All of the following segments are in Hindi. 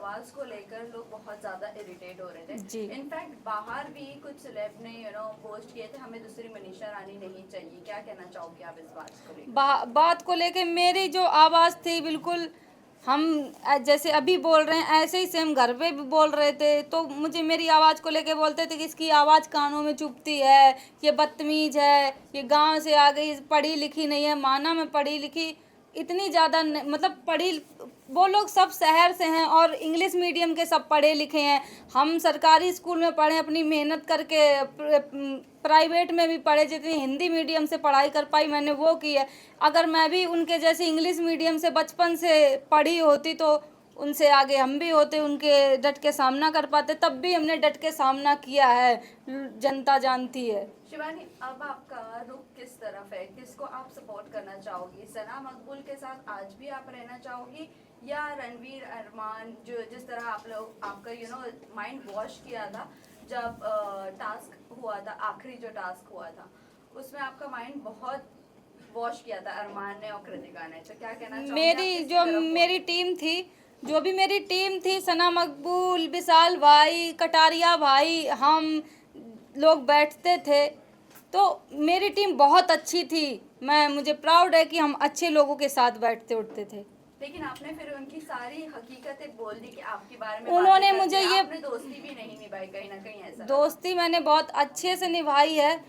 आवाज को लेकर लोग बहुत ज्यादा इरिटेट हो रहे जी। थे। इनफैक्ट बाहर भी कुछ सेलेब ने पोस्ट किए थे, हमें दूसरी मनीषा रानी नहीं चाहिए। क्या कहना चाहोगे आप इस बात को लेकर? बात को लेके मेरी जो आवाज़ थी बिल्कुल, हम जैसे अभी बोल रहे हैं ऐसे ही सेम घर पे भी बोल रहे थे, तो मुझे मेरी आवाज़ को लेके बोलते थे कि इसकी आवाज़ कानों में चुभती है, ये बदतमीज है, ये गांव से आ गई, पढ़ी लिखी नहीं है। माना मैं पढ़ी लिखी इतनी ज़्यादा मतलब पढ़ी, वो लोग सब शहर से हैं और इंग्लिश मीडियम के सब पढ़े लिखे हैं। हम सरकारी स्कूल में पढ़े, अपनी मेहनत करके प्राइवेट में भी पढ़े, जितनी हिंदी मीडियम से पढ़ाई कर पाई मैंने वो की है। अगर मैं भी उनके जैसे इंग्लिश मीडियम से बचपन से पढ़ी होती तो उनसे आगे हम भी होते, उनके डट के सामना कर पाते। तब भी हमने डट के सामना किया है, जनता जानती है। शिवानी, अब आपका रुख किस तरफ है? किसको आप सपोर्ट करना चाहोगी? सना मकबूल के साथ आज भी आप रहना चाहोगी, या रणवीर अरमान जो जिस तरह आप लोग आपका माइंड वॉश किया था जब टास्क हुआ था, आखिरी जो टास्क हुआ था उसमें आपका माइंड बहुत वॉश किया था अरमान ने और कृतिका ने, तो क्या कहना चाहोगे? मेरी जो मेरी टीम थी, जो भी मेरी टीम थी, सना मकबूल, विशाल भाई, कटारिया भाई, हम लोग बैठते थे, तो मेरी टीम बहुत अच्छी थी। मुझे प्राउड है कि हम अच्छे लोगों के साथ बैठते उठते थे। लेकिन आपने फिर उनकी सारी हकीकतें बोल दी कि आपके बारे में उन्होंने बातें मुझे करके ये आपने दोस्ती भी नहीं निभाई, कहीं ना कहीं ऐसा लगा। दोस्ती मैंने बहुत अच्छे से निभाई है।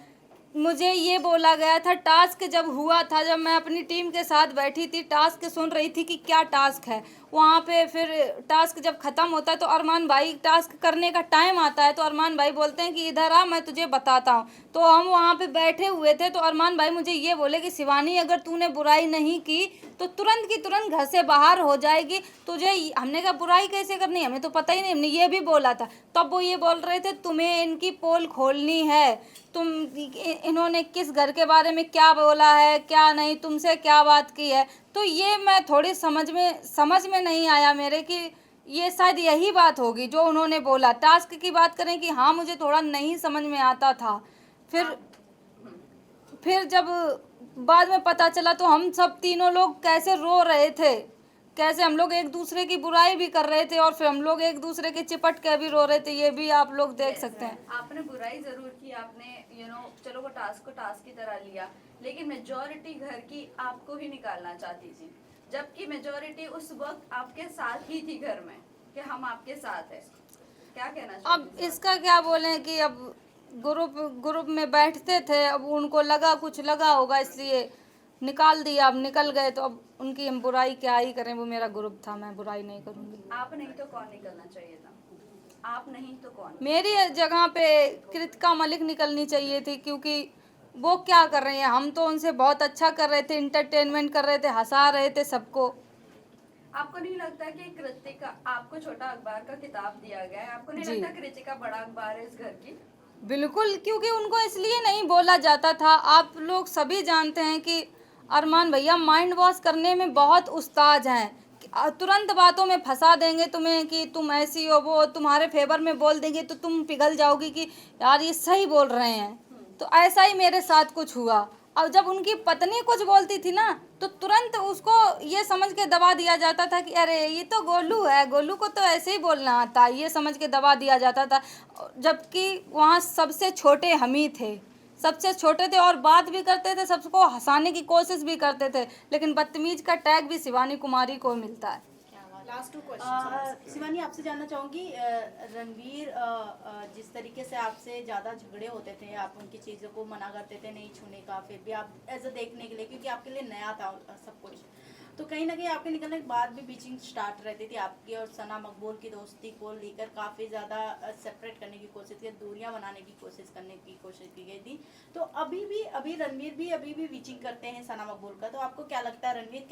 मुझे ये बोला गया था, टास्क जब हुआ था, जब मैं अपनी टीम के साथ बैठी थी, टास्क सुन रही थी कि क्या टास्क है, वहाँ पे फिर टास्क जब ख़त्म होता है तो अरमान भाई, टास्क करने का टाइम आता है तो अरमान भाई बोलते हैं कि इधर आ, मैं तुझे बताता हूँ। तो हम वहाँ पे बैठे हुए थे तो अरमान भाई मुझे ये बोले कि शिवानी, अगर तूने बुराई नहीं की तो तुरंत की तुरंत घर से बाहर हो जाएगी तुझे। हमने कहा बुराई कैसे करनी, हमें तो पता ही नहीं, हमने ये भी बोला था। तब वो ये बोल रहे थे तुम्हें इनकी पोल खोलनी है, तुम इन्होंने किस घर के बारे में क्या बोला है, क्या नहीं, तुमसे क्या बात की है। तो ये मैं थोड़ी समझ में नहीं आया मेरे कि ये शायद यही बात होगी जो उन्होंने बोला। टास्क की बात करें कि हाँ, मुझे थोड़ा नहीं समझ में आता था। फिर जब बाद में पता चला तो हम सब तीनों लोग कैसे रो रहे थे, कैसे हम लोग एक दूसरे की बुराई भी कर रहे थे और फिर हम लोग एक दूसरे के चिपट के भी रो रहे थे। ये भी आप लोग देख सकते हैं। आपने बुराई जरूर की, आपने चलो वो टास्क को टास्क की तरह लिया, लेकिन मेजोरिटी घर की आपको ही निकालना चाहती थी, जबकि मेजोरिटी उस वक्त आपके साथ ही थी घर में कि हम आपके साथ हैं। क्या कहना अब चाहती हैं? इसका क्या बोलें कि अब ग्रुप में बैठते थे, अब उनको लगा, कुछ लगा होगा, इसलिए निकाल दिया। अब निकल गए तो अब उनकी हम बुराई क्या ही करें, वो मेरा ग्रुप था, मैं बुराई नहीं करूँगी। आप नहीं तो कौन निकलना चाहिए था? आप नहीं तो कौन? मेरी जगह पे कृतिका मलिक निकलनी चाहिए थी, क्योंकि वो क्या कर रही हैं, हम तो उनसे बहुत अच्छा कर रहे थे, इंटरटेनमेंट कर रहे थे, हंसा रहे थे सबको। आपको नहीं लगता कि कृतिका, आपको छोटा अखबार का किताब दिया गया है, आपको नहीं जी लगता कृतिका बड़ा अखबार है इस घर की? बिल्कुल, क्योंकि उनको इसलिए नहीं बोला जाता था। आप लोग सभी जानते हैं कि अरमान भैया माइंड वॉश करने में बहुत उस्ताद हैं। तुरंत बातों में फंसा देंगे तुम्हें कि तुम ऐसी हो, वो तुम्हारे फेवर में बोल देंगे तो तुम पिघल जाओगी कि यार ये सही बोल रहे हैं। तो ऐसा ही मेरे साथ कुछ हुआ। अब जब उनकी पत्नी कुछ बोलती थी ना, तो तुरंत उसको ये समझ के दबा दिया जाता था कि अरे ये तो गोलू है, गोलू को तो ऐसे ही बोलना आता है, ये समझ के दबा दिया जाता था। जबकि वहाँ सबसे छोटे हम ही थे, सबसे छोटे थे, और बात भी करते थे, सबको हंसाने की कोशिश भी करते थे, लेकिन बदतमीज का टैग भी शिवानी कुमारी को मिलता है। लास्ट 2 क्वेश्चन शिवानी, आपसे जानना चाहूँगी, रणवीर जिस तरीके से आपसे ज़्यादा झगड़े होते थे, आप उनकी चीज़ों को मना करते थे नहीं छूने का, फिर भी आप ऐसा देखने के लिए, क्योंकि आपके लिए नया था सब कुछ, तो कहीं ना कहीं आपके निकलने के बाद भी बीचिंग स्टार्ट रहती थी आपकी और सना मकबूल की दोस्ती को लेकर काफ़ी ज़्यादा सेपरेट करने की कोशिश की, दूरियां बनाने की कोशिश की गई थी। तो अभी रणवीर भी अभी भी बीचिंग करते हैं सना मकबूल का, तो आपको क्या लगता है रणवीर